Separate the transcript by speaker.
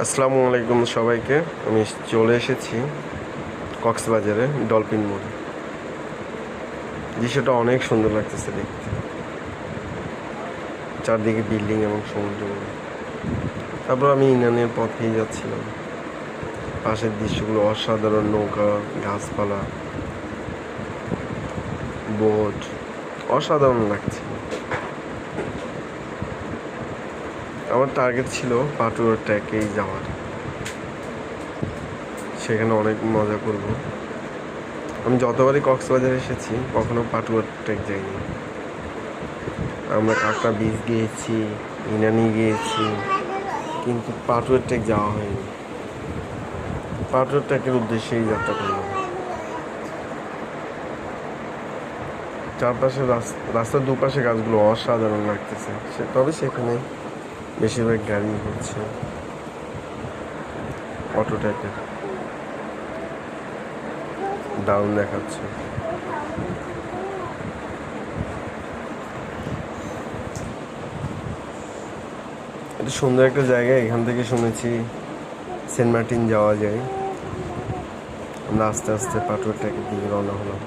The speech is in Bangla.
Speaker 1: আসসালামু আলাইকুম সবাইকে। আমি চলে এসেছি কক্সবাজারে ডলফিন মোড়ে। দৃশ্যটা অনেক সুন্দর লাগতেছে দেখতে, চারদিকে বিল্ডিং এবং সমুদ্র। তারপর আমি ইনানের পথেই যাচ্ছিলাম। পাশের দৃশ্যগুলো অসাধারণ, নৌকা, গাছপালা, বোট, অসাধারণ লাগছে। আমার টার্গেট ছিল পাটুয়া ট্র্যাকেই যাওয়ার, সেখানে অনেক মজা করব। আমি যতবারই কক্সবাজার এসেছি কখনো পাটুয়া ট্রেক যাইনি। আমরা কাঁকড়া বিচ গিয়েছি, ইনানি গিয়েছি, কিন্তু পাটুয়া ট্রেক যাওয়া হয়নি। পাটুয়া ট্রেকের উদ্দেশ্যেই যাত্রা করলাম। চারপাশে রাস্তার দুপাশে গাছগুলো অসাধারণ লাগতেছে। তবে সেখানে বেশিরভাগ গাড়ি হচ্ছে অটো টাইপের, দারুণ দেখাচ্ছে। এটা সুন্দর একটা জায়গা। এখান থেকে শুনেছি সেন্ট মার্টিন যাওয়া যায়। আমরা আস্তে আস্তে পাটুয়া ট্র্যাকের দিকে রওনা হলাম।